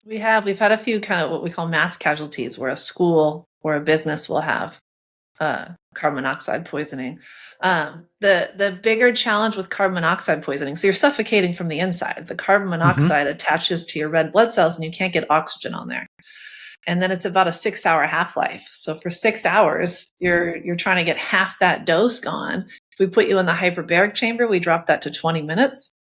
We've had a few kind of what we call mass casualties where a school or a business will have carbon monoxide poisoning. The bigger challenge with carbon monoxide poisoning, so you're suffocating from the inside. The carbon Hmm. monoxide attaches to your red blood cells and you can't get oxygen on there. And then it's about a 6-hour half-life. So for 6 hours, you're trying to get half that dose gone. If we put you in the hyperbaric chamber, we drop that to 20 minutes.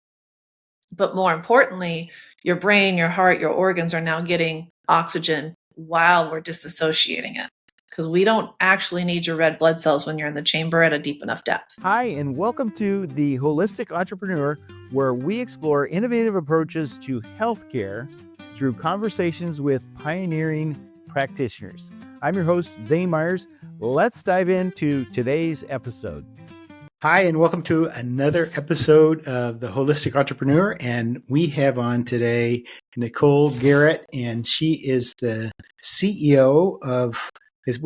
But more importantly, your brain, your heart, your organs are now getting oxygen while we're disassociating it. Because we don't actually need your red blood cells when you're in the chamber at a deep enough depth. Hi, and welcome to The Holistic Entrepreneur, where we explore innovative approaches to healthcare through conversations with pioneering practitioners. I'm your host, Zane Myers. Let's dive into today's episode. Hi, and welcome to another episode of The Holistic Entrepreneur. And we have on today Nicole Garrett, and she is the CEO of, is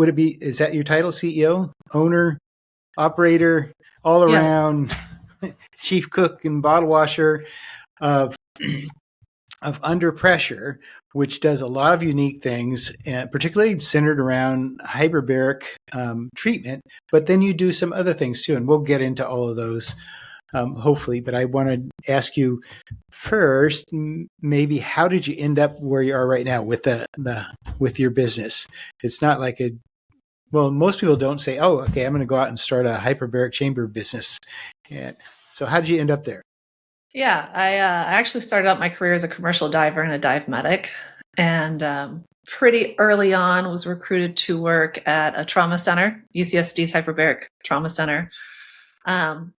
that your title, CEO, owner, operator, all Yeah. around chief cook and bottle washer of Under Pressure, which does a lot of unique things, particularly centered around hyperbaric treatment. But then you do some other things too, and we'll get into all of those hopefully. But I want to ask you first, maybe how did you end up where you are right now with with your business? It's not like well, most people don't say, "Oh, okay, I'm going to go out and start a hyperbaric chamber business." And so, how did you end up there? Yeah, I actually started out my career as a commercial diver and a dive medic, and pretty early on was recruited to work at a trauma center, UCSD's Hyperbaric Trauma Center.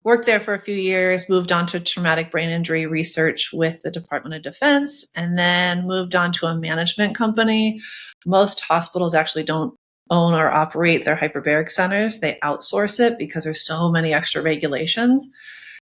Worked there for a few years, moved on to traumatic brain injury research with the Department of Defense, and then moved on to a management company. Most hospitals actually don't own or operate their hyperbaric centers. They outsource it because there's so many extra regulations.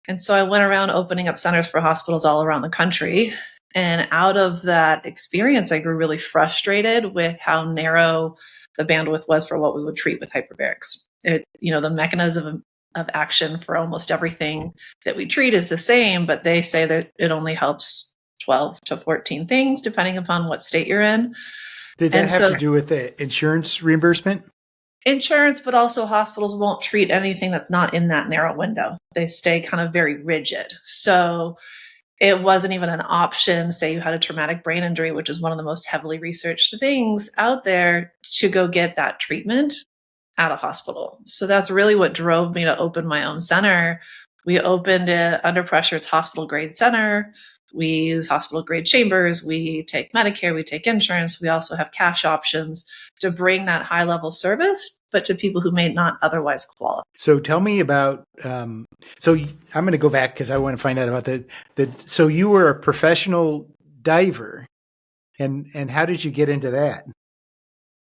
And so I went around opening up centers for hospitals all around the country. And out of that experience, I grew really frustrated with how narrow the bandwidth was for what we would treat with hyperbarics. The mechanism of action for almost everything that we treat is the same, but they say that it only helps 12 to 14 things, depending upon what state you're in. Did that And have so to do with the insurance reimbursement? insurance, but also hospitals won't treat anything that's not in that narrow window. They stay kind of very rigid. So it wasn't even an option. Say you had a traumatic brain injury, which is one of the most heavily researched things out there, to go get that treatment at a hospital. So that's really what drove me to open my own center. We opened it Under Pressure. It's hospital grade center. We use hospital grade chambers. We take Medicare. We take insurance. We also have cash options to bring that high level service, but to people who may not otherwise qualify. So tell me about. So I'm going to go back because I want to find out about the. So you were a professional diver, and how did you get into that?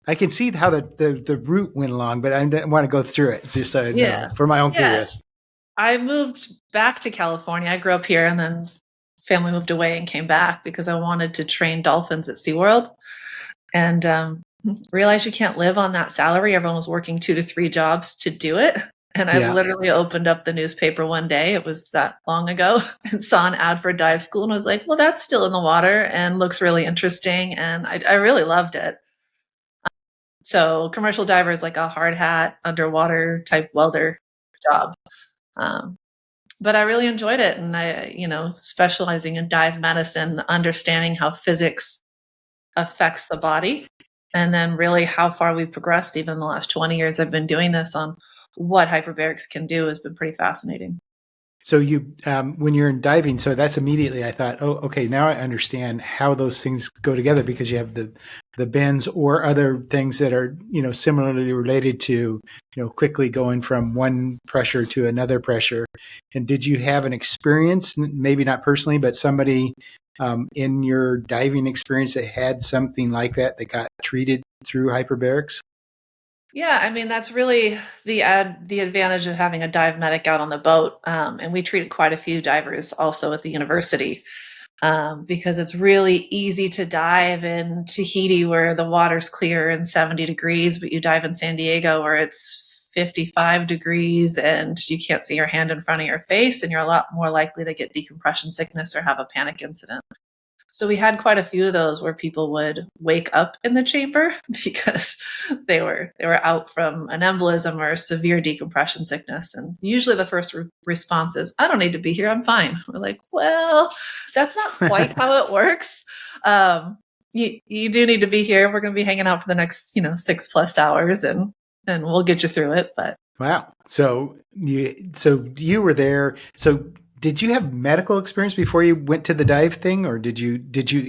I can see how the route went along, but I want to go through it just so I know Yeah. for my own Yeah. curiosity. I moved back to California. I grew up here and then family moved away and came back because I wanted to train dolphins at SeaWorld. And realized you can't live on that salary. Everyone was working 2 to 3 jobs to do it. And I Yeah. literally opened up the newspaper one day, it was that long ago, and saw an ad for dive school and was like, well, that's still in the water and looks really interesting. And I really loved it. So commercial diver is like a hard hat, underwater type welder job. Um, but I really enjoyed it. And specializing in dive medicine, understanding how physics affects the body, and then really how far we've progressed even in the last 20 years I've been doing this on what hyperbarics can do has been pretty fascinating. So you, when you're in diving, so that's immediately I thought, oh, okay, now I understand how those things go together because you have the bends or other things that are similarly related to quickly going from one pressure to another pressure. And did you have an experience, maybe not personally, but somebody in your diving experience that had something like that got treated through hyperbarics? Yeah, I mean, that's really the advantage of having a dive medic out on the boat. And we treated quite a few divers also at the university, because it's really easy to dive in Tahiti where the water's clear and 70 degrees, but you dive in San Diego where it's 55 degrees and you can't see your hand in front of your face, and you're a lot more likely to get decompression sickness or have a panic incident. So we had quite a few of those where people would wake up in the chamber because they were out from an embolism or severe decompression sickness. And usually the first response is, "I don't need to be here. I'm fine." We're like, well, that's not quite how it works. You do need to be here. We're going to be hanging out for the next 6+ hours, and we'll get you through it. But wow, so you were there. So did you have medical experience before you went to the dive thing, or did you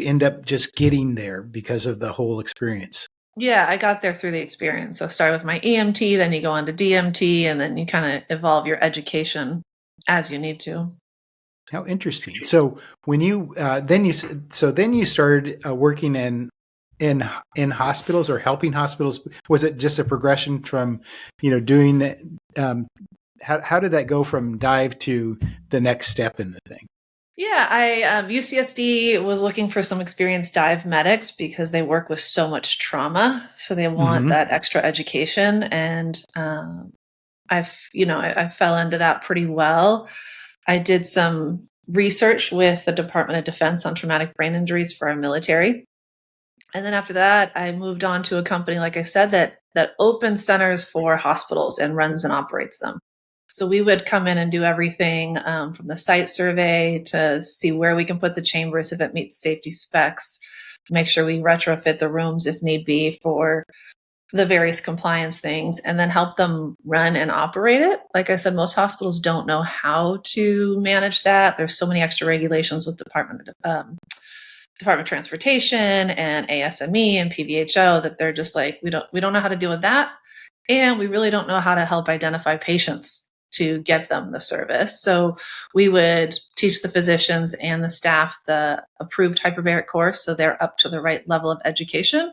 end up just getting there because of the whole experience? Yeah, I got there through the experience. So start with my EMT, then you go on to DMT, and then you kind of evolve your education as you need to. How interesting. So when you then you started working in hospitals or helping hospitals. Was it just a progression from doing that? How did that go from dive to the next step in the thing? Yeah, UCSD was looking for some experienced dive medics because they work with so much trauma, so they want that extra education. And I fell into that pretty well. I did some research with the Department of Defense on traumatic brain injuries for our military. And then after that, I moved on to a company, like I said, that opens centers for hospitals and runs and operates them. So we would come in and do everything from the site survey to see where we can put the chambers if it meets safety specs, make sure we retrofit the rooms if need be for the various compliance things, and then help them run and operate it. Like I said, most hospitals don't know how to manage that. There's so many extra regulations with Department of Transportation and ASME and PVHO that they're just like, we don't know how to deal with that. And we really don't know how to help identify patients to get them the service. So we would teach the physicians and the staff the approved hyperbaric course, so they're up to the right level of education,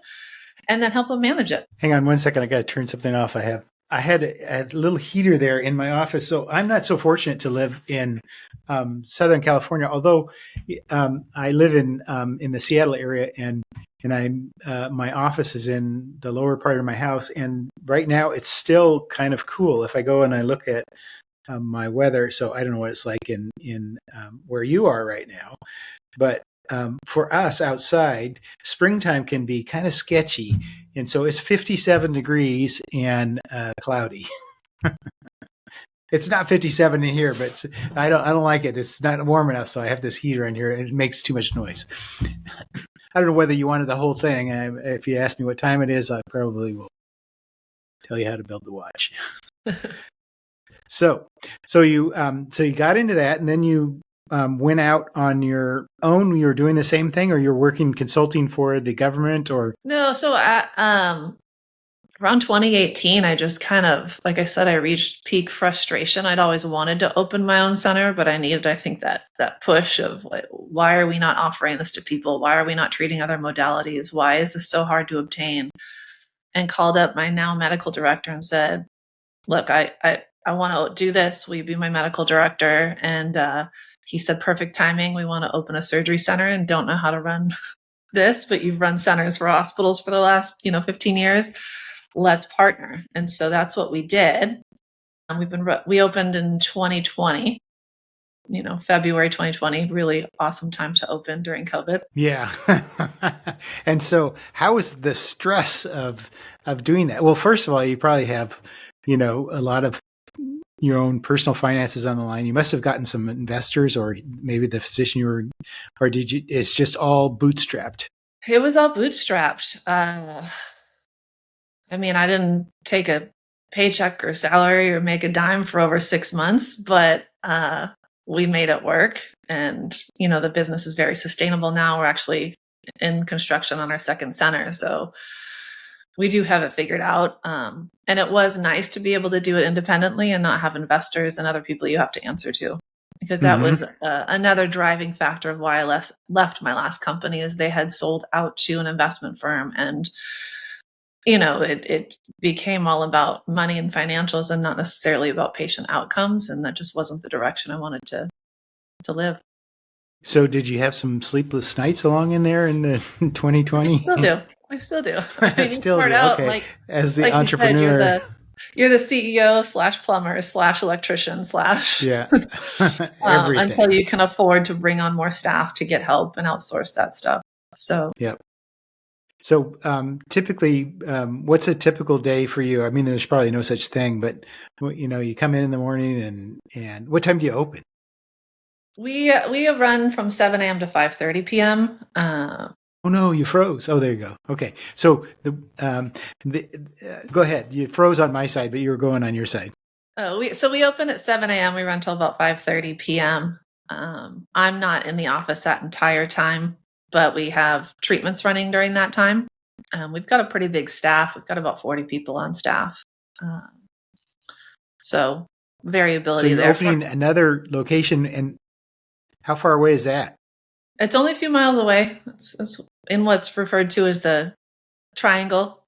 and then help them manage it. Hang on one second. I got to turn something off. I had a little heater there in my office. So I'm not so fortunate to live in Southern California, although I live in the Seattle area, and my office is in the lower part of my house. And right now it's still kind of cool. If I go and I look at my weather, so I don't know what it's like in where you are right now, but for us outside, springtime can be kind of sketchy. And so it's 57 degrees and cloudy. It's not 57 in here, but I don't like it. It's not warm enough, so I have this heater in here, and it makes too much noise. I don't know whether you wanted the whole thing. If you ask me what time it is, I probably will tell you how to build the watch. So you got into that, and then you went out on your own. You're doing the same thing, or you're working consulting for the government, or no? So around 2018, I just kind of, like I said, I reached peak frustration. I'd always wanted to open my own center, but I needed, I think, that push of like, why are we not offering this to people? Why are we not treating other modalities? Why is this so hard to obtain? And called up my now medical director and said, look, I want to do this. Will you be my medical director? And he said, perfect timing. We want to open a surgery center and don't know how to run this, but you've run centers for hospitals for the last 15 years. Let's partner. And so that's what we did. We opened in 2020, February 2020, really awesome time to open during COVID. Yeah. And so how was the stress of doing that? Well, first of all, you probably have, a lot of your own personal finances on the line. You must have gotten some investors, or maybe the physician or did you, it's just all bootstrapped? It was all bootstrapped. I didn't take a paycheck or salary or make a dime for over 6 months, but we made it work. And, the business is very sustainable now. We're actually in construction on our second center. So we do have it figured out. And it was nice to be able to do it independently and not have investors and other people you have to answer to. Because that was another driving factor of why I left my last company, is they had sold out to an investment firm, and it became all about money and financials and not necessarily about patient outcomes. And that just wasn't the direction I wanted to live. So did you have some sleepless nights along in there in 2020? I still do. Still do. Okay. As the entrepreneur. You're the CEO slash plumber slash electrician slash Yeah. until Everything. you can afford to bring on more staff to get help and outsource that stuff. So Yep. So typically, what's a typical day for you? I mean, there's probably no such thing, but you come in the morning, and what time do you open? we have run from 7 a.m. to 5:30 p.m. Oh no, you froze. Oh, there you go. Okay, so go ahead. You froze on my side, but you were going on your side. We open at 7 a.m. We run till about 5:30 p.m. I'm not in the office that entire time, but we have treatments running during that time. We've got a pretty big staff. We've got about 40 people on staff. Um, so So variability you're there. opening another location, and how far away is that? It's only a few miles away. It's in what's referred to as the triangle,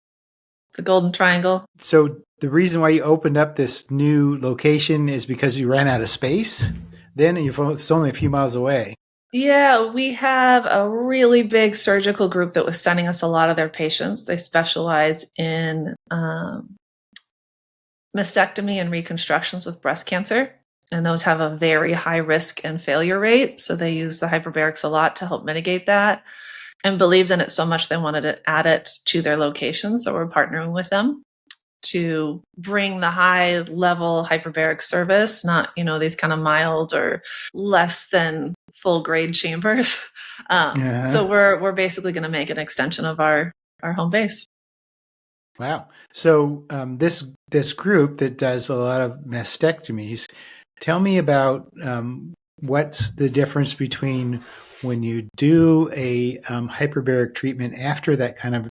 the golden triangle. So the reason why you opened up this new location is because you ran out of space. Then it's only a few miles away. Yeah, we have a really big surgical group that was sending us a lot of their patients. They specialize in mastectomy and reconstructions with breast cancer, and those have a very high risk and failure rate. So they use the hyperbarics a lot to help mitigate that and believed in it so much they wanted to add it to their location. So we're partnering with them to bring the high level hyperbaric service, not, these kind of mild or less than full grade chambers. So we're basically going to make an extension of our home base. Wow. So this group that does a lot of mastectomies, tell me about what's the difference between when you do a hyperbaric treatment after that kind of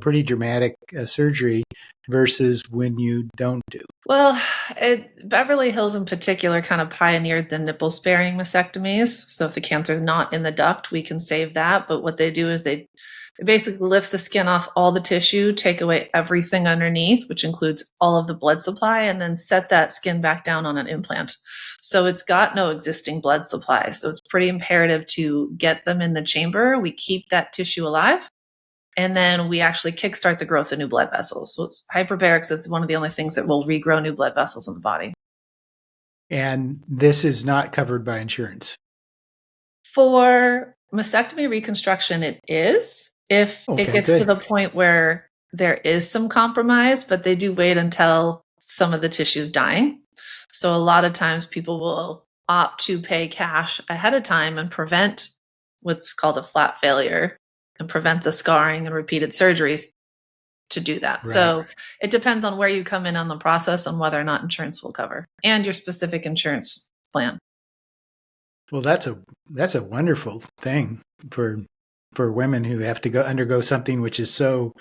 pretty dramatic surgery versus when you don't do. Well, Beverly Hills in particular kind of pioneered the nipple sparing mastectomies. So if the cancer is not in the duct, we can save that. But what they do is they basically lift the skin off all the tissue, take away everything underneath, which includes all of the blood supply, and then set that skin back down on an implant. So it's got no existing blood supply. So it's pretty imperative to get them in the chamber. We keep that tissue alive. And then we actually kickstart the growth of new blood vessels. So hyperbarics is one of the only things that will regrow new blood vessels in the body. And this is not covered by insurance. For mastectomy reconstruction, it is. If it gets to the point where there is some compromise, but they do wait until some of the tissue is dying. So a lot of times people will opt to pay cash ahead of time and prevent what's called a flat failure and prevent the scarring and repeated surgeries to do that. Right. So it depends on where you come in on the process and whether or not insurance will cover and your specific insurance plan. Well, that's a wonderful thing for women who have to undergo something which is so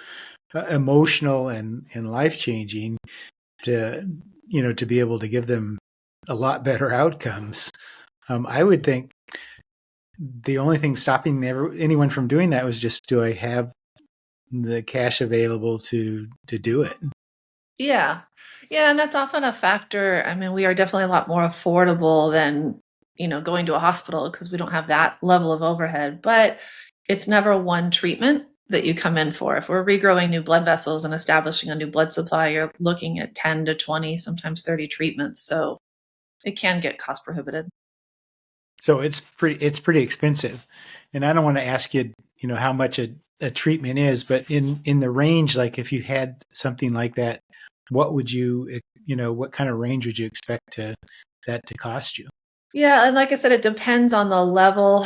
emotional and life-changing to be able to give them a lot better outcomes. I would think the only thing stopping anyone from doing that was just, do I have the cash available to do it? Yeah. And that's often a factor. I mean, we are definitely a lot more affordable than, going to a hospital because we don't have that level of overhead, but it's never one treatment that you come in for. If we're regrowing new blood vessels and establishing a new blood supply, you're looking at 10 to 20, sometimes 30 treatments. So it can get cost prohibitive. So it's pretty expensive. And I don't want to ask you, how much a treatment is, but in the range, like if you had something like that, what would what kind of range would you expect that to cost you? Yeah. And like I said, it depends on the level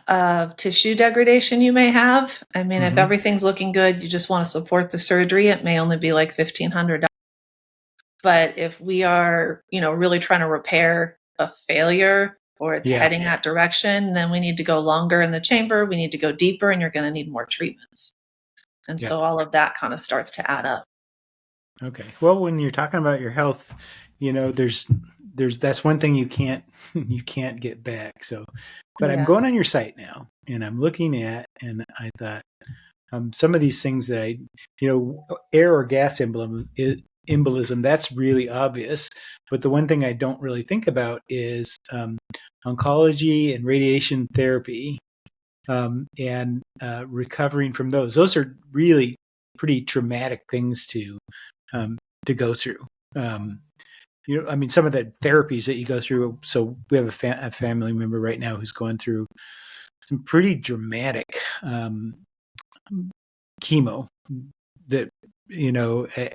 of tissue degradation you may have. I mean, if everything's looking good, you just want to support the surgery, it may only be like $1,500. But if we are, really trying to repair a failure or it's heading that direction, then we need to go longer in the chamber. We need to go deeper, and you're going to need more treatments. And so all of that kind of starts to add up. Okay. Well, when you're talking about your health, there's that's one thing you can't get back. So, but I'm going on your site now and I'm looking at, and I thought some of these things that air or gas embolism, that's really obvious. But the one thing I don't really think about is oncology and radiation therapy and recovering from those. Those are really pretty traumatic things to to go through. I mean, some of the therapies that you go through. So we have a family member right now who's going through some pretty dramatic chemo that,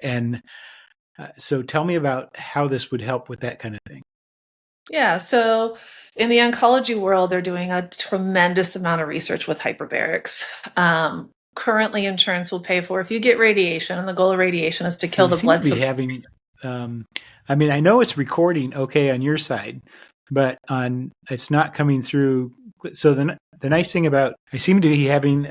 and so tell me about how this would help with that kind of thing. Yeah, so in the oncology world, they're doing a tremendous amount of research with hyperbarics. Currently, insurance will pay for if you get radiation, and the goal of radiation is to kill the blood cells. I mean, I know it's recording okay on your side, but it's not coming through. So the nice thing about, I seem to be having,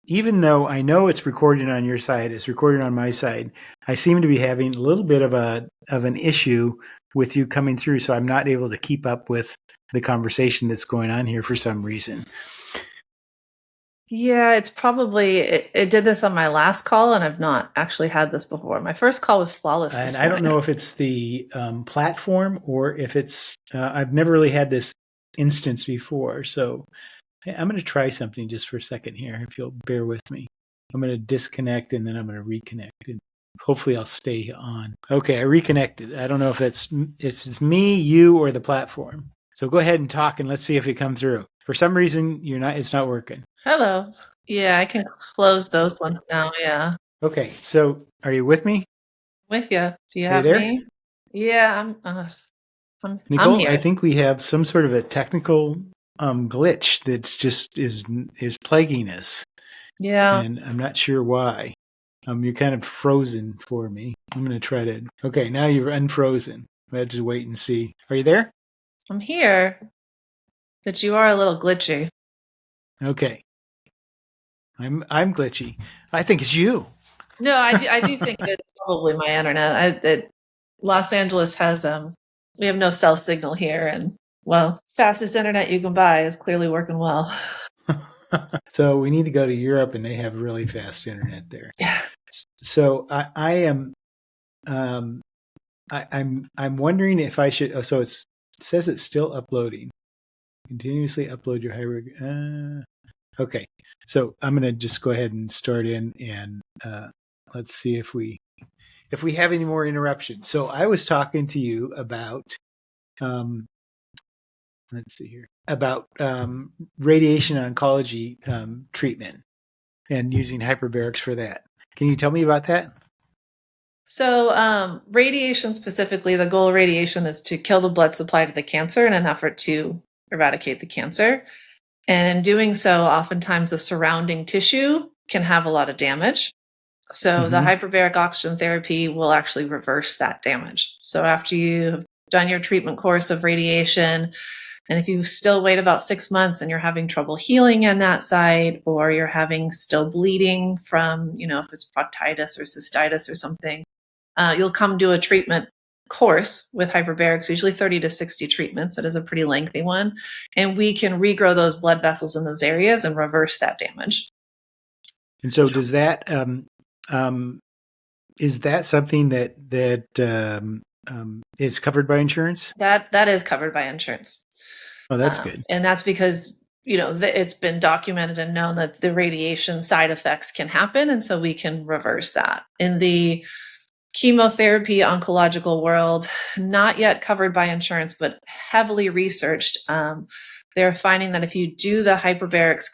even though I know it's recording on your side, it's recording on my side, I seem to be having a little bit of an issue with you coming through. So I'm not able to keep up with the conversation that's going on here for some reason. Yeah, it's probably, it did this on my last call, and I've not actually had this before. My first call was flawless. And I don't know if it's the platform or if it's, I've never really had this instance before. So I'm going to try something just for a second here, if you'll bear with me. I'm going to disconnect and then I'm going to reconnect, and hopefully I'll stay on. Okay, I reconnected. I don't know if it's me, you, or the platform. So go ahead and talk, and let's see if it comes through. For some reason, it's not working. Hello. Yeah, I can close those ones now. Yeah. Okay, so are you with me? With you. Do you have me? Yeah, Nicole, I'm here. I think we have some sort of a technical glitch that's just is plaguing us. Yeah. And I'm not sure why. You're kind of frozen for me. I'm going to try to. Okay, now you're unfrozen. I have to wait and see. Are you there? I'm here, but you are a little glitchy. Okay. I'm glitchy. I think it's you. No, I do think it's probably my internet. Los Angeles has we have no cell signal here, and well, fastest internet you can buy is clearly working well. So we need to go to Europe, and they have really fast internet there. Yeah. So I'm wondering if I should. Oh, so it says it's still uploading. Continuously upload your hybrid. Okay, so I'm going to just go ahead and start in, and let's see if we have any more interruptions. So I was talking to you about, let's see here, about radiation oncology treatment and using hyperbarics for that. Can you tell me about that? So radiation specifically, the goal of radiation is to kill the blood supply to the cancer in an effort to eradicate the cancer. And in doing so, oftentimes the surrounding tissue can have a lot of damage. So the hyperbaric oxygen therapy will actually reverse that damage. So after you have done your treatment course of radiation, and if you still wait about 6 months and you're having trouble healing in that site, or you're having still bleeding from, if it's proctitis or cystitis or something, you'll come do a treatment course with hyperbarics, usually 30 to 60 treatments. It is a pretty lengthy one. And we can regrow those blood vessels in those areas and reverse that damage. And so does that, is that something that is covered by insurance? That is covered by insurance. Oh, that's good. And that's because, it's been documented and known that the radiation side effects can happen. And so we can reverse that. In the chemotherapy oncological world, not yet covered by insurance, but heavily researched. They're finding that if you do the hyperbarics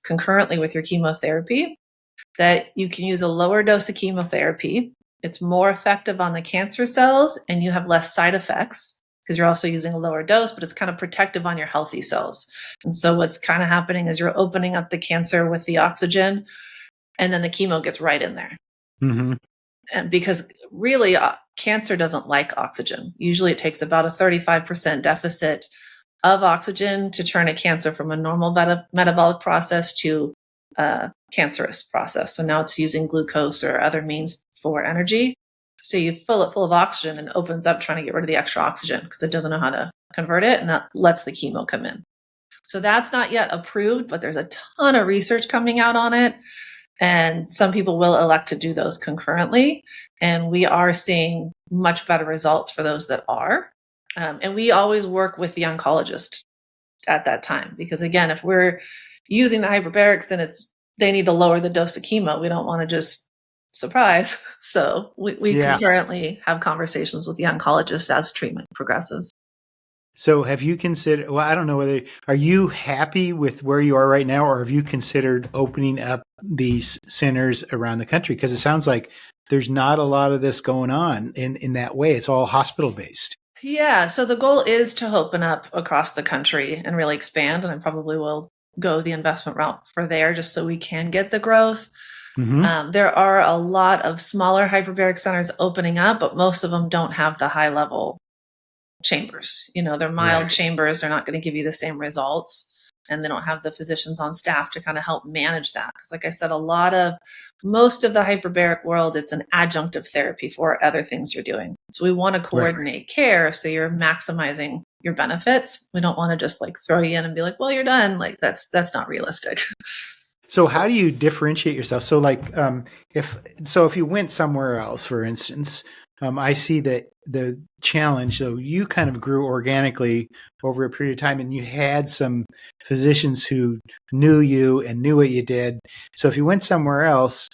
concurrently with your chemotherapy, that you can use a lower dose of chemotherapy. It's more effective on the cancer cells, and you have less side effects because you're also using a lower dose, but it's kind of protective on your healthy cells. And so what's kind of happening is you're opening up the cancer with the oxygen, and then the chemo gets right in there. Mm-hmm. And because really cancer doesn't like oxygen. Usually it takes about a 35% deficit of oxygen to turn a cancer from a normal metabolic process to a cancerous process. So now it's using glucose or other means for energy. So you fill it full of oxygen and opens up trying to get rid of the extra oxygen because it doesn't know how to convert it, and that lets the chemo come in. So that's not yet approved, but there's a ton of research coming out on it. And some people will elect to do those concurrently. And we are seeing much better results for those that are. And we always work with the oncologist at that time. Because again, if we're using the hyperbarics and they need to lower the dose of chemo, we don't want to just surprise. So we Yeah. concurrently have conversations with the oncologist as treatment progresses. So have you considered, well, I don't know whether, are you happy with where you are right now, or have you considered opening up these centers around the country? Because it sounds like there's not a lot of this going on in that way. It's all hospital based. Yeah, so the goal is to open up across the country and really expand, and I probably will go the investment route for there just so we can get the growth. Mm-hmm. There are a lot of smaller hyperbaric centers opening up, but most of them don't have the high level chambers. They're mild Right. chambers. They're not going to give you the same results. And they don't have the physicians on staff to kind of help manage that. Because, like I said, most of the hyperbaric world, it's an adjunctive therapy for other things you're doing. So we want to coordinate care so you're maximizing your benefits. We don't want to just like throw you in and be like, well, you're done. Like that's not realistic. So how do you differentiate yourself? So like, if you went somewhere else, for instance, I see that the challenge, so you kind of grew organically over a period of time, and you had some physicians who knew you and knew what you did. So if you went somewhere else,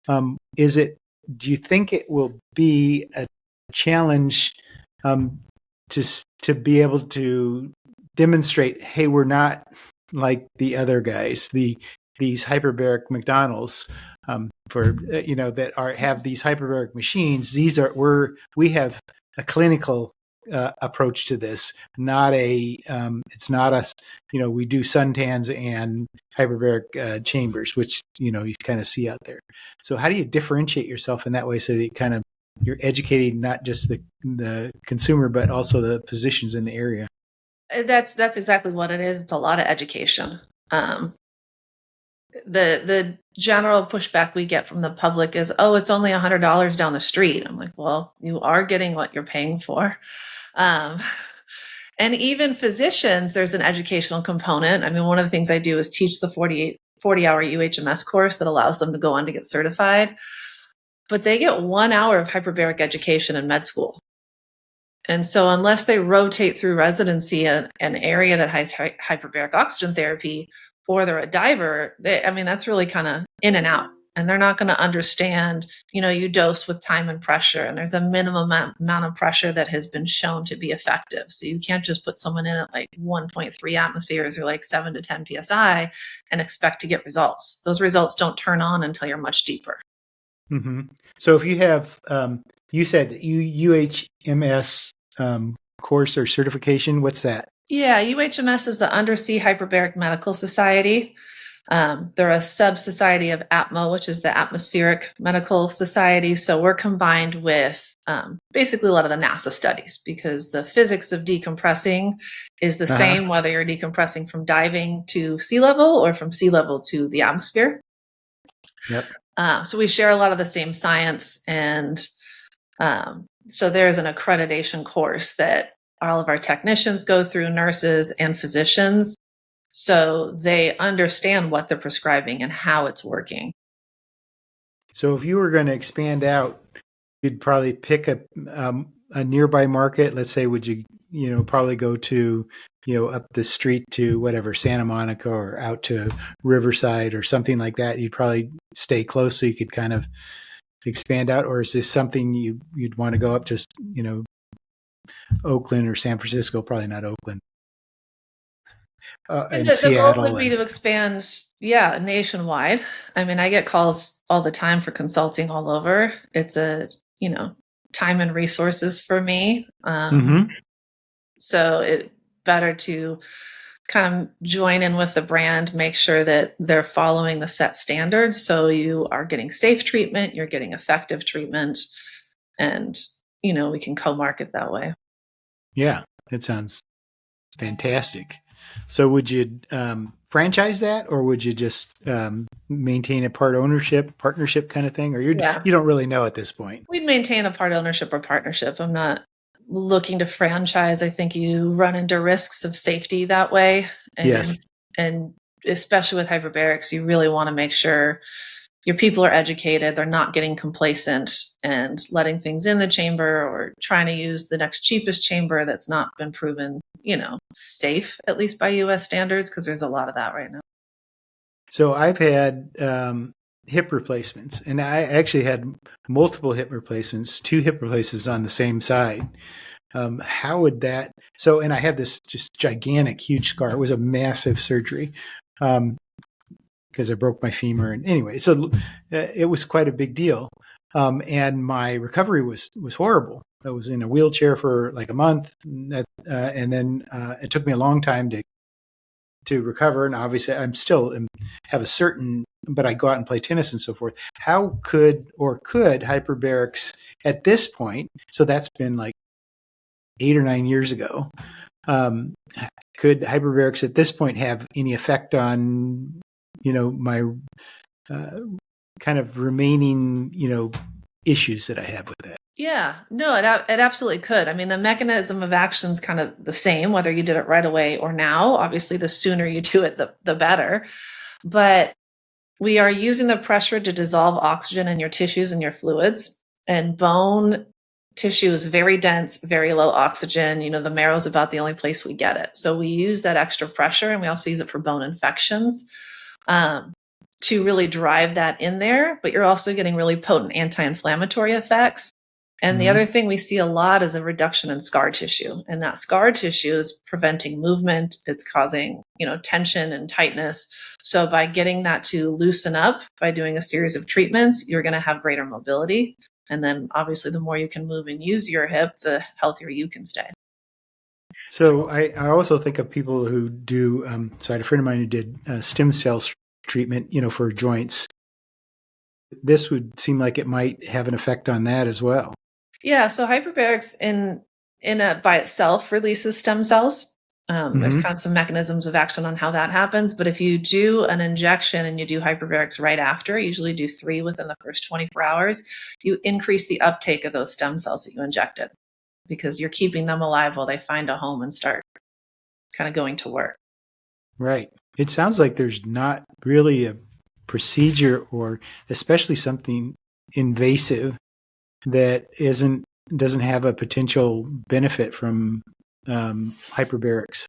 do you think it will be a challenge to be able to demonstrate, hey, we're not like the other guys, these hyperbaric McDonald's, that have these hyperbaric machines. We have a clinical approach to this, not it's not us. We do suntans and hyperbaric chambers, which you kind of see out there. So how do you differentiate yourself in that way so that you're educating not just the consumer but also the physicians in the area? That's exactly what it is. It's a lot of education. The general pushback we get from the public is, oh, it's only $100 down the street. I'm like, well, you are getting what you're paying for. And even physicians, there's an educational component. I mean, one of the things I do is teach the 40-hour UHMS course that allows them to go on to get certified. But they get 1 hour of hyperbaric education in med school. And so unless they rotate through residency an area that has hyperbaric oxygen therapy, or they're a diver, that's really kind of in and out. And they're not going to understand, you dose with time and pressure, and there's a minimum amount of pressure that has been shown to be effective. So you can't just put someone in at like 1.3 atmospheres or like 7 to 10 PSI and expect to get results. Those results don't turn on until you're much deeper. Mm-hmm. So if you have, you said UHMS course or certification, what's that? Yeah, UHMS is the Undersea Hyperbaric Medical Society. They're a sub-society of ATMO, which is the Atmospheric Medical Society. So we're combined with basically a lot of the NASA studies, because the physics of decompressing is the same whether you're decompressing from diving to sea level or from sea level to the atmosphere. Yep. So we share a lot of the same science, and so there's an accreditation course that all of our technicians go through, nurses and physicians, so they understand what they're prescribing and how it's working. So if you were going to expand out, you'd probably pick a nearby market. Let's say, would you probably go to up the street to whatever, Santa Monica, or out to Riverside or something like that? You'd probably stay close so you could kind of expand out, or is this something you'd want to go up to Oakland or San Francisco? Probably not Oakland. And the Seattle. goal would be to expand, nationwide. I mean, I get calls all the time for consulting all over. It's a time and resources for me. So it better to kind of join in with the brand, make sure that they're following the set standards. So you are getting safe treatment, you're getting effective treatment, and we can co-market that way. Yeah, that sounds fantastic. So would you franchise that, or would you just maintain a partnership kind of thing? Or you don't really know at this point? We'd maintain a part ownership or partnership. I'm not looking to franchise. I think you run into risks of safety that way. And, yes. And especially with hyperbarics, you really want to make sure your people are educated. They're not getting complacent and letting things in the chamber, or trying to use the next cheapest chamber that's not been proven, safe, at least by US standards, because there's a lot of that right now. So I've had hip replacements, and I actually had multiple hip replacements, 2 hip replacements on the same side. How would that? So, and I had this just gigantic, huge scar. It was a massive surgery because I broke my femur. And anyway, so it was quite a big deal. And my recovery was horrible. I was in a wheelchair for like a month, and then it took me a long time to recover. And obviously, I'm still have a certain, but I go out and play tennis and so forth. How could hyperbarics at this point? So that's been like 8 or 9 years ago. Could hyperbarics at this point have any effect on, my kind of remaining, issues that I have with that? Yeah, no, it absolutely could. I mean, the mechanism of action is kind of the same, whether you did it right away or now. Obviously, the sooner you do it, the better. But we are using the pressure to dissolve oxygen in your tissues and your fluids. And bone tissue is very dense, very low oxygen. The marrow is about the only place we get it. So we use that extra pressure, and we also use it for bone infections to really drive that in there. But you're also getting really potent anti-inflammatory effects. And the other thing we see a lot is a reduction in scar tissue. And that scar tissue is preventing movement. It's causing, tension and tightness. So by getting that to loosen up by doing a series of treatments, you're going to have greater mobility. And then obviously the more you can move and use your hip, the healthier you can stay. So I also think of people who do, so I had a friend of mine who did stem cell treatment, for joints. This would seem like it might have an effect on that as well. Yeah, so hyperbarics by itself releases stem cells. There's kind of some mechanisms of action on how that happens. But if you do an injection and you do hyperbarics right after, usually do 3 within the first 24 hours, you increase the uptake of those stem cells that you injected because you're keeping them alive while they find a home and start kind of going to work. Right. It sounds like there's not really a procedure or especially something invasive that doesn't have a potential benefit from hyperbarics.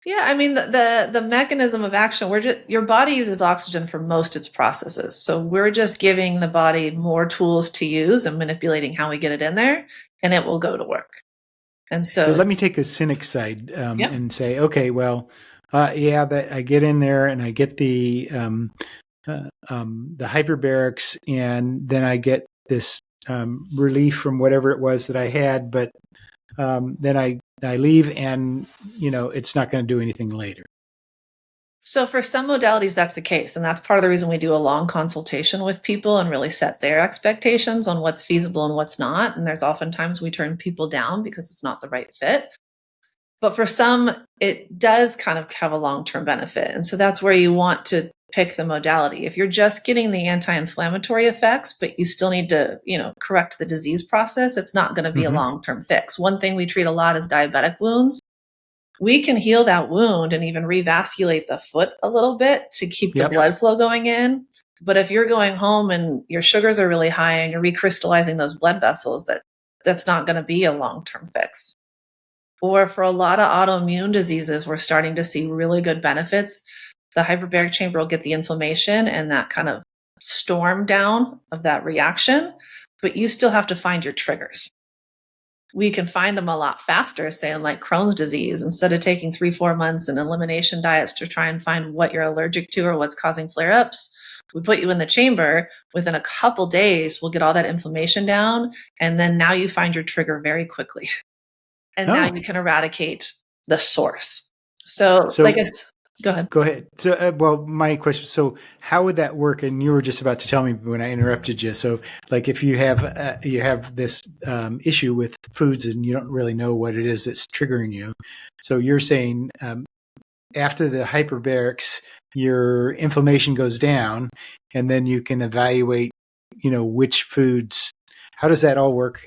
Yeah, I mean the mechanism of action. Your body uses oxygen for most its processes, so we're just giving the body more tools to use and manipulating how we get it in there, and it will go to work. And so let me take the cynic side and say, okay, well, that I get in there and I get the hyperbarics, and then I get this relief from whatever it was that I had, but then I leave and, it's not going to do anything later. So for some modalities, that's the case. And that's part of the reason we do a long consultation with people and really set their expectations on what's feasible and what's not. And there's oftentimes we turn people down because it's not the right fit. But for some, it does kind of have a long-term benefit. And so that's where you want to pick the modality. If you're just getting the anti-inflammatory effects, but you still need to, correct the disease process, it's not going to be a long-term fix. One thing we treat a lot is diabetic wounds. We can heal that wound and even revasculate the foot a little bit to keep the blood flow going in. But if you're going home and your sugars are really high and you're recrystallizing those blood vessels, that's not going to be a long-term fix. Or for a lot of autoimmune diseases, we're starting to see really good benefits. The hyperbaric chamber will get the inflammation and that kind of storm down of that reaction, but you still have to find your triggers. We can find them a lot faster, say in like Crohn's disease, instead of taking 3-4 months in elimination diets to try and find what you're allergic to or what's causing flare-ups. We put you in the chamber. Within a couple days, we'll get all that inflammation down. And then now you find your trigger very quickly. And now you can eradicate the source. So go ahead. Go ahead. So, my question. So, how would that work? And you were just about to tell me when I interrupted you. So, like, if you have this issue with foods and you don't really know what it is that's triggering you, so you're saying after the hyperbarics, your inflammation goes down, and then you can evaluate, which foods. How does that all work?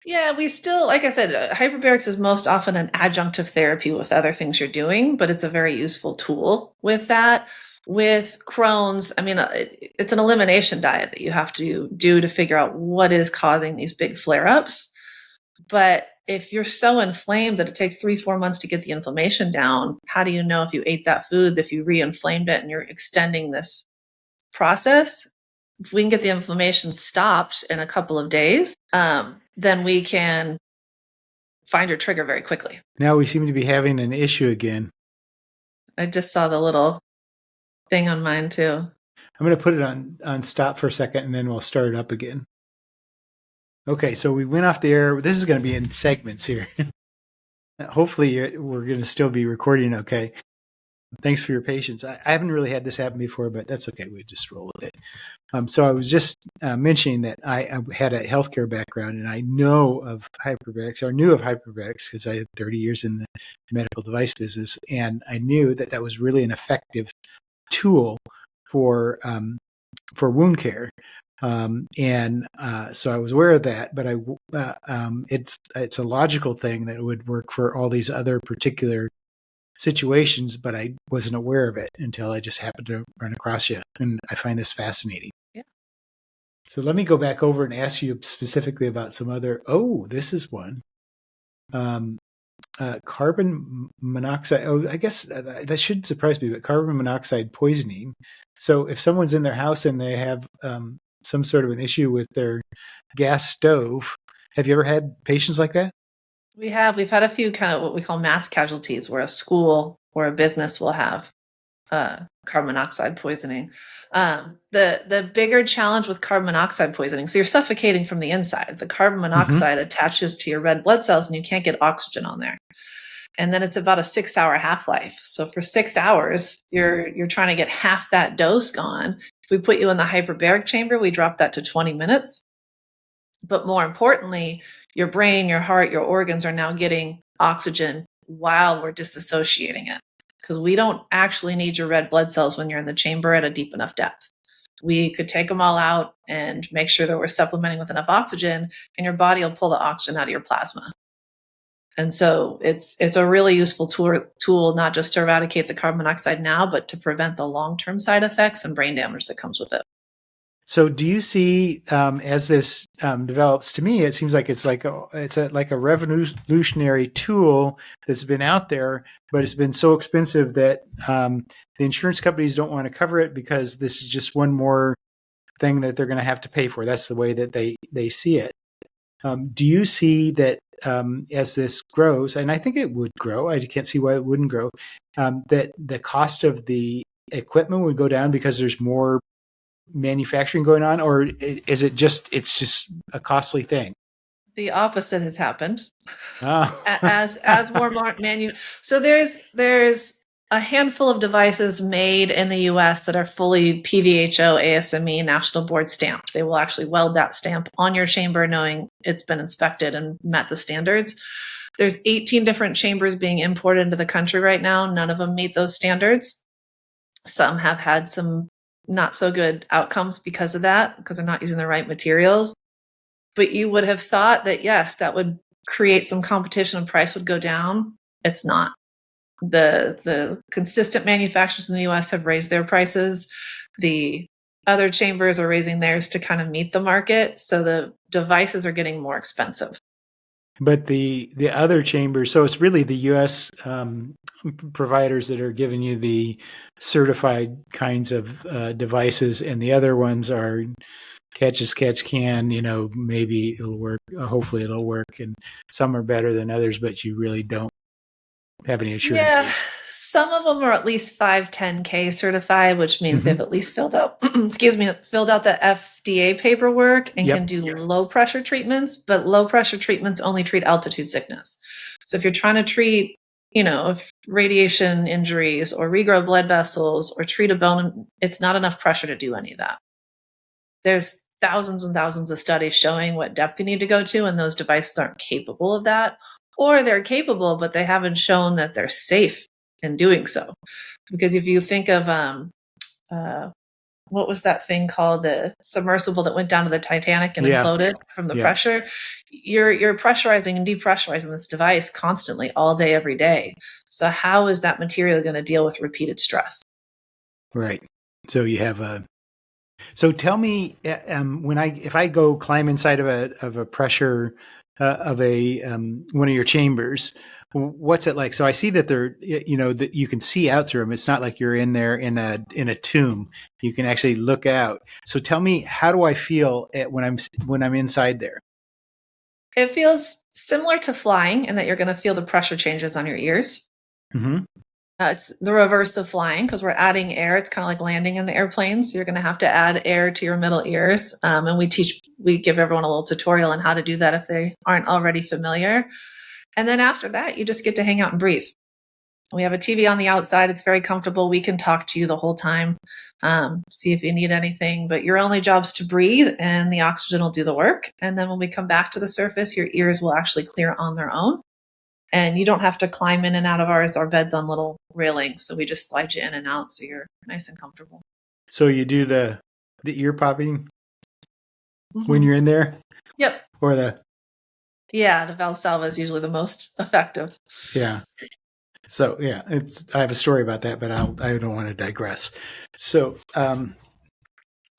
Yeah, we still, like I said, hyperbarics is most often an adjunctive therapy with other things you're doing, but it's a very useful tool with that. With Crohn's, I mean, it's an elimination diet that you have to do to figure out what is causing these big flare-ups. But if you're so inflamed that it takes 3-4 months to get the inflammation down, how do you know if you ate that food, if you re-inflamed it and you're extending this process? if we can get the inflammation stopped in a couple of days, then we can find your trigger very quickly. Now we seem to be having an issue again. I just saw the little thing on mine too. I'm going to put it on stop for a second, and then we'll start it up again. Okay, so we went off the air. This is going to be in segments here. Hopefully we're going to still be recording okay. Thanks for your patience. I haven't really had this happen before, but that's okay. We just roll with it. So I was just mentioning that I had a healthcare background, and I know of hyperbarics, or knew of hyperbarics because I had 30 years in the medical device business, and I knew that was really an effective tool for wound care. So I was aware of that, but it's a logical thing that would work for all these other particular situations, but I wasn't aware of it until I just happened to run across you, and I find this fascinating. Yeah. So let me go back over and ask you specifically about some other. Oh, this is one. Carbon monoxide. Oh, I guess that shouldn't surprise me, but carbon monoxide poisoning. So if someone's in their house and they have some sort of an issue with their gas stove, have you ever had patients like that? We've had a few kind of what we call mass casualties where a school or a business will have carbon monoxide poisoning. The bigger challenge with carbon monoxide poisoning, so you're suffocating from the inside. The carbon monoxide attaches to your red blood cells and you can't get oxygen on there. And then it's about a 6-hour half-life. So for 6 hours, you're trying to get half that dose gone. If we put you in the hyperbaric chamber, we drop that to 20 minutes. But more importantly, your brain, your heart, your organs are now getting oxygen while we're disassociating it. Because we don't actually need your red blood cells when you're in the chamber at a deep enough depth. We could take them all out and make sure that we're supplementing with enough oxygen, and your body will pull the oxygen out of your plasma. And so it's a really useful tool, not just to eradicate the carbon monoxide now, but to prevent the long-term side effects and brain damage that comes with it. So do you see, as this develops, to me, it seems like it's like a revolutionary tool that's been out there, but it's been so expensive that the insurance companies don't want to cover it because this is just one more thing that they're going to have to pay for. That's the way that they see it. Do you see that as this grows, and I think it would grow, I can't see why it wouldn't grow, that the cost of the equipment would go down because there's more manufacturing going on, or is it's just a costly thing? The opposite has happened. Oh. as more so there's a handful of devices made in the US that are fully PVHO ASME national board stamped. They will actually weld that stamp on your chamber knowing it's been inspected and met the standards. There's 18 different chambers being imported into the country right now. None of them meet those standards. Some have had some not so good outcomes because of that, because they're not using the right materials. But you would have thought that, yes, that would create some competition and price would go down. It's not. The consistent manufacturers in the US have raised their prices. The other chambers are raising theirs to kind of meet the market. So the devices are getting more expensive. But the other chambers, so it's really the US providers that are giving you the certified kinds of devices, and the other ones are catch as catch can, maybe it'll work, hopefully it'll work, and some are better than others, but you really don't have any assurances. Yeah, some of them are at least 510K certified, which means they've at least filled out the FDA paperwork and can do low pressure treatments, but low pressure treatments only treat altitude sickness. So if you're trying to treat, radiation injuries or regrow blood vessels or treat a bone, it's not enough pressure to do any of that. There's thousands and thousands of studies showing what depth you need to go to, and those devices aren't capable of that. Or they're capable, but they haven't shown that they're safe in doing so. Because if you think of, what was that thing called? The submersible that went down to the Titanic and imploded from the pressure. You're pressurizing and depressurizing this device constantly, all day, every day. So how is that material going to deal with repeated stress? Right. So you have so tell me, if I go climb inside of a pressure of one of your chambers, What's it like? So I see that they're, that you can see out through them. It's not like you're in there in a tomb. You can actually look out. So tell me, how do I feel when I'm inside there? It feels similar to flying in that you're going to feel the pressure changes on your ears. Mm-hmm. It's the reverse of flying because we're adding air. It's kind of like landing in the airplane. So you're going to have to add air to your middle ears. And we give everyone a little tutorial on how to do that if they aren't already familiar. And then after that, you just get to hang out and breathe. We have a TV on the outside. It's very comfortable. We can talk to you the whole time, see if you need anything. But your only job's to breathe, and the oxygen will do the work. And then when we come back to the surface, your ears will actually clear on their own. And you don't have to climb in and out of ours. Our bed's on little railings, so we just slide you in and out so you're nice and comfortable. So you do the ear popping when you're in there? Yep. Or the Valsalva is usually the most effective. Yeah. So yeah, I have a story about that, but I don't want to digress. So,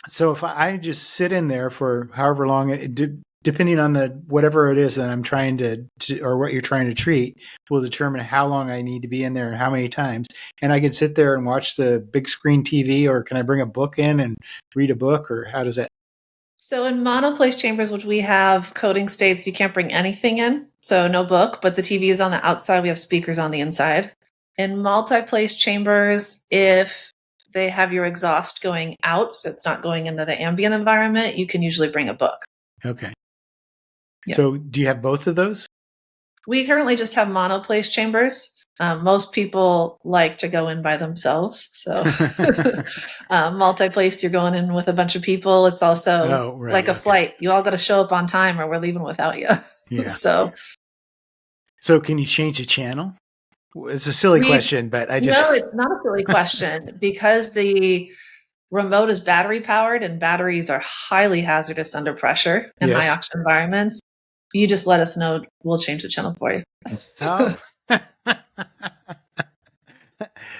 so if I just sit in there for however long, depending on whatever it is that I'm trying to or what you're trying to treat, will determine how long I need to be in there and how many times. And I can sit there and watch the big screen TV, or can I bring a book in and read a book, or how does that? So in monoplace chambers, which we have, coding states you can't bring anything in, so no book, but the TV is on the outside. We have speakers on the inside. In multi-place chambers, if they have your exhaust going out, so it's not going into the ambient environment, you can usually bring a book. Okay. Yeah. So do you have both of those? We currently just have monoplace chambers. Most people like to go in by themselves. So multi-place, you're going in with a bunch of people. It's also like a flight. You all got to show up on time or we're leaving without you. Yeah. So can you change the channel? It's a silly question, but No, it's not a silly question because the remote is battery powered and batteries are highly hazardous under pressure in high oxygen environments. You just let us know. We'll change the channel for you. Oh.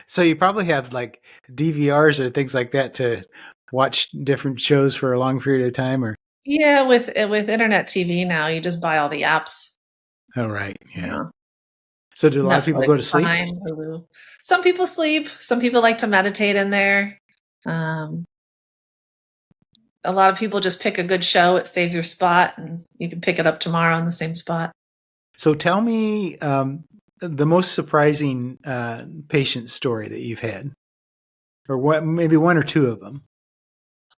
So you probably have like DVRs or things like that to watch different shows for a long period of time, or? Yeah, with internet TV now, you just buy all the apps. Oh, right. Yeah. So do a lot of people go to sleep? Hulu. Some people sleep. Some people like to meditate in there. A lot of people just pick a good show. It saves your spot, and you can pick it up tomorrow in the same spot. So tell me the most surprising patient story that you've had, or maybe one or two of them.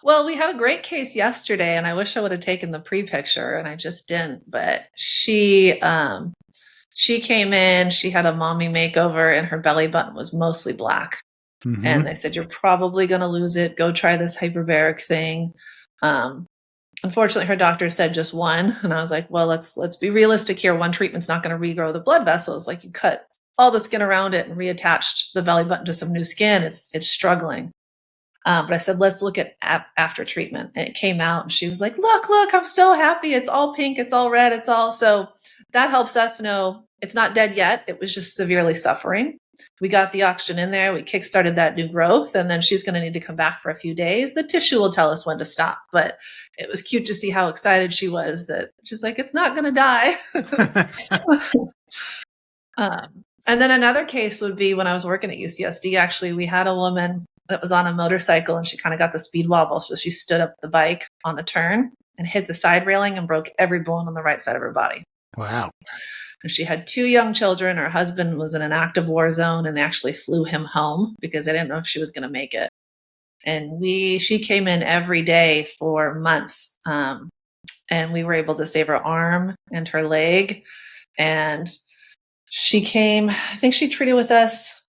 Well, we had a great case yesterday, and I wish I would have taken the pre-picture, and I just didn't. But she came in, she had a mommy makeover, and her belly button was mostly black. Mm-hmm. And they said, you're probably going to lose it. Go try this hyperbaric thing. Unfortunately, her doctor said just one. And I was like, well, let's be realistic here. One treatment's not going to regrow the blood vessels. Like, you cut all the skin around it and reattached the belly button to some new skin. It's struggling. But I said, let's look at after treatment. And it came out and she was like, look, I'm so happy. It's all pink. It's all red. So that helps us know it's not dead yet. It was just severely suffering. We got the oxygen in there. We kickstarted that new growth, and then she's going to need to come back for a few days. The tissue will tell us when to stop, but it was cute to see how excited she was that she's like, it's not going to die. And then another case would be when I was working at UCSD, actually, we had a woman that was on a motorcycle and she kind of got the speed wobble. So she stood up the bike on a turn and hit the side railing and broke every bone on the right side of her body. Wow. And she had 2 young children. Her husband was in an active war zone, and they actually flew him home because they didn't know if she was going to make it. And she came in every day for months. And we were able to save her arm and her leg. And she came, I think she treated with us,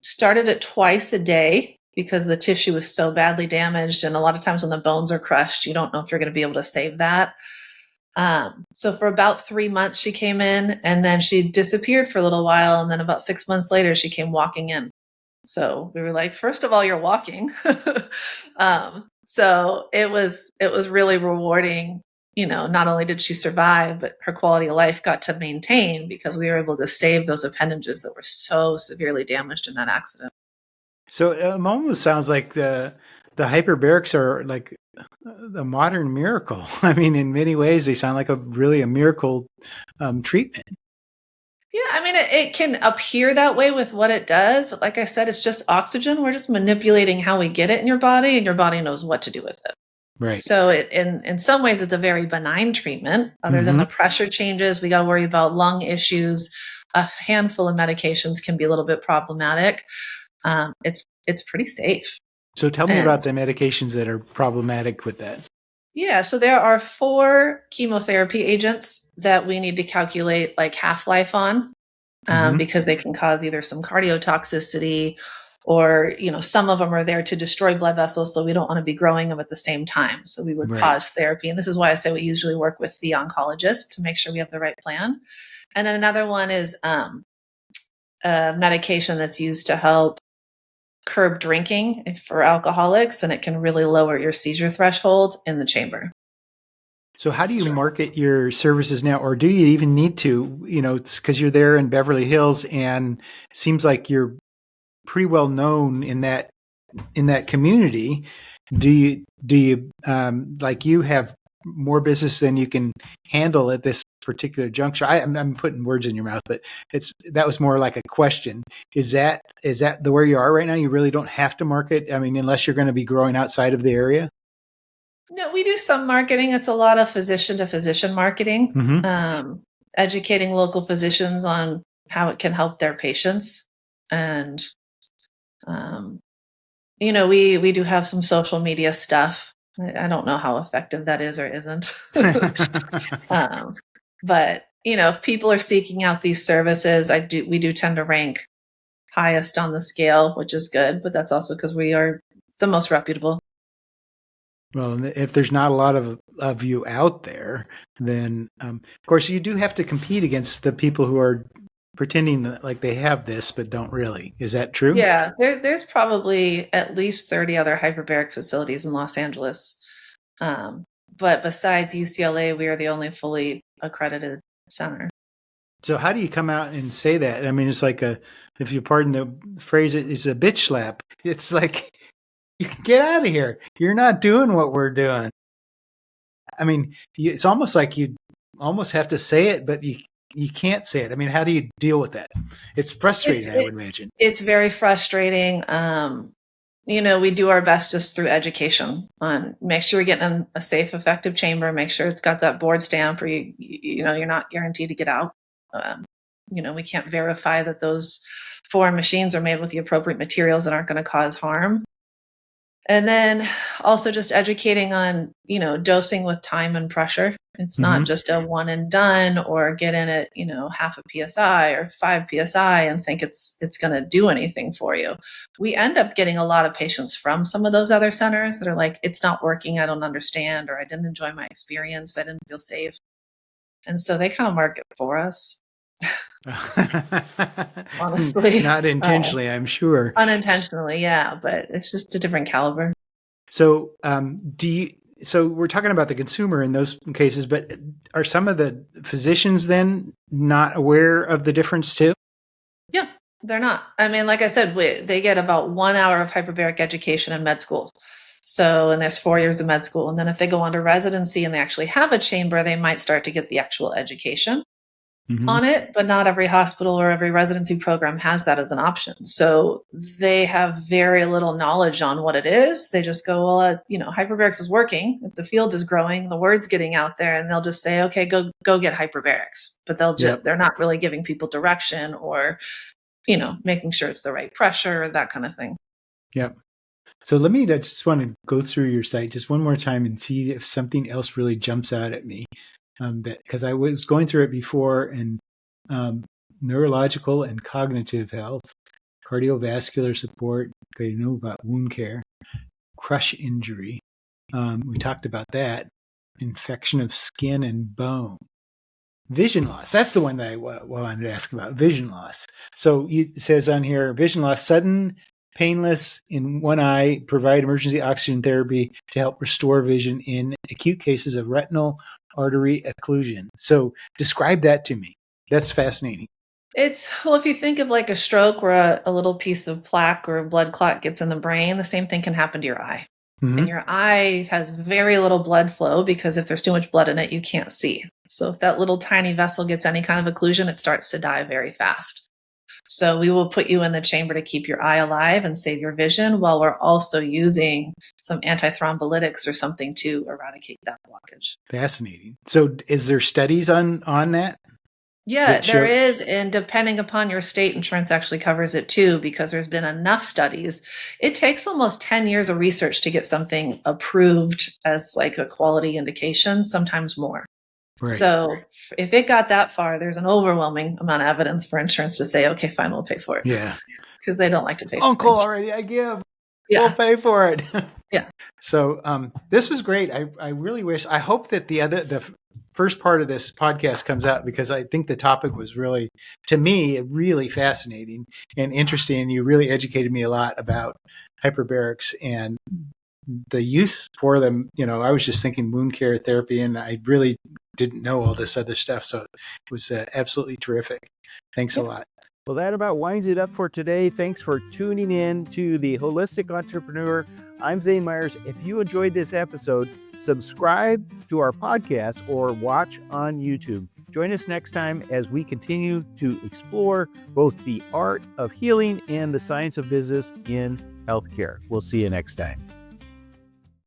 started it twice a day because the tissue was so badly damaged. And a lot of times when the bones are crushed, you don't know if you're going to be able to save that. So for about 3 months, she came in, and then she disappeared for a little while. And then about 6 months later, she came walking in. So we were like, first of all, you're walking. So it was really rewarding. You know, not only did she survive, but her quality of life got to maintain because we were able to save those appendages that were so severely damaged in that accident. So it almost sounds like the hyperbarics are like the modern miracle. I mean, in many ways, they sound like a miracle treatment. Yeah, I mean, it can appear that way with what it does, but like I said, it's just oxygen. We're just manipulating how we get it in your body, and your body knows what to do with it. Right. So in some ways, it's a very benign treatment. Other than Mm-hmm. the pressure changes, we got to worry about lung issues. A handful of medications can be a little bit problematic. It's pretty safe. So tell me And about the medications that are problematic with that. yeah, so there are 4 chemotherapy agents that we need to calculate like half-life on, Mm-hmm. because they can cause either some cardiotoxicity or, some of them are there to destroy blood vessels. So we don't want to be growing them at the same time. So we would Right. pause therapy. And this is why I say we usually work with the oncologist to make sure we have the right plan. And then another one is a medication that's used to help curb drinking for alcoholics, and it can really lower your seizure threshold in the chamber. So how do you market your services now, or do you even need to? It's because you're there in Beverly Hills, and it seems like you're pretty well known in that community. Do you like you have more business than you can handle at this particular juncture? I'm putting words in your mouth, but that was more like a question. Is that the where you are right now? You really don't have to market. I mean, unless you're going to be growing outside of the area. No, we do some marketing. It's a lot of physician to physician marketing, Mm-hmm. educating local physicians on how it can help their patients. And, we do have some social media stuff. I don't know how effective that is or isn't. But, if people are seeking out these services, we do tend to rank highest on the scale, which is good. But that's also because we are the most reputable. Well, if there's not a lot of you out there, then of course you do have to compete against the people who are pretending that, like they have this but don't really. Is that true? Yeah, there's probably at least 30 other hyperbaric facilities in Los Angeles. But besides UCLA, we are the only fully accredited center. So how do you come out and say that? I mean, it's like if you pardon the phrase, it's a bitch slap. It's like, you can get out of here. You're not doing what we're doing. I mean, it's almost like you almost have to say it, but you can't say it. I mean, how do you deal with that? It's frustrating, I would imagine. It's very frustrating. We do our best just through education on make sure we're getting in a safe, effective chamber, make sure it's got that board stamp or you're not guaranteed to get out. We can't verify that those foreign machines are made with the appropriate materials and aren't going to cause harm. And then also just educating on, dosing with time and pressure. It's not just a one and done or get in at, half a PSI or 5 PSI and think it's going to do anything for you. We end up getting a lot of patients from some of those other centers that are like, it's not working. I don't understand, or I didn't enjoy my experience. I didn't feel safe. And so they kind of market for us. Honestly. Not intentionally, I'm sure. Unintentionally, yeah, but it's just a different caliber. So, so we're talking about the consumer in those cases, but are some of the physicians then not aware of the difference too? Yeah, they're not. I mean, like I said, they get about 1 hour of hyperbaric education in med school. So, and there's 4 years of med school. And then if they go on to residency and they actually have a chamber, they might start to get the actual education on it, but not every hospital or every residency program has that as an option. So they have very little knowledge on what it is. They just go, well, hyperbarics is working. The field is growing. The word's getting out there, and they'll just say, okay, go get hyperbarics. But they're not really giving people direction or, making sure it's the right pressure, that kind of thing. Yep. So I just want to go through your site just one more time and see if something else really jumps out at me. Because I was going through it before, and neurological and cognitive health, cardiovascular support, okay, you know about wound care, crush injury. We talked about that. Infection of skin and bone. Vision loss. That's the one that I wanted to ask about, vision loss. So it says on here, vision loss, sudden, painless in one eye, provide emergency oxygen therapy to help restore vision in acute cases of retinal artery occlusion. So describe that to me. That's fascinating. If you think of like a stroke where a little piece of plaque or a blood clot gets in the brain, the same thing can happen to your eye. And your eye has very little blood flow because if there's too much blood in it, you can't see. So if that little tiny vessel gets any kind of occlusion, it starts to die very fast. So we will put you in the chamber to keep your eye alive and save your vision while we're also using some antithrombolytics or something to eradicate that blockage. Fascinating. So is there studies on that? Yeah, there is. And depending upon your state, insurance actually covers it too, because there's been enough studies. It takes almost 10 years of research to get something approved as like a quality indication, sometimes more. Right. So if it got that far, there's an overwhelming amount of evidence for insurance to say, okay, fine, we'll pay for it. Yeah. Because they don't like to pay for Uncle things. already, I give. Yeah. We'll pay for it. Yeah. So this was great. I really wish, I hope that the first part of this podcast comes out, because I think the topic was really, to me, really fascinating and interesting. You really educated me a lot about hyperbarics and the use for them. You know, I was just thinking wound care therapy, and I really didn't know all this other stuff. So it was absolutely terrific. Thanks a lot. Well, that about winds it up for today. Thanks for tuning in to The Holistic Entrepreneur. I'm Zane Myers. If you enjoyed this episode, subscribe to our podcast or watch on YouTube. Join us next time as we continue to explore both the art of healing and the science of business in healthcare. We'll see you next time.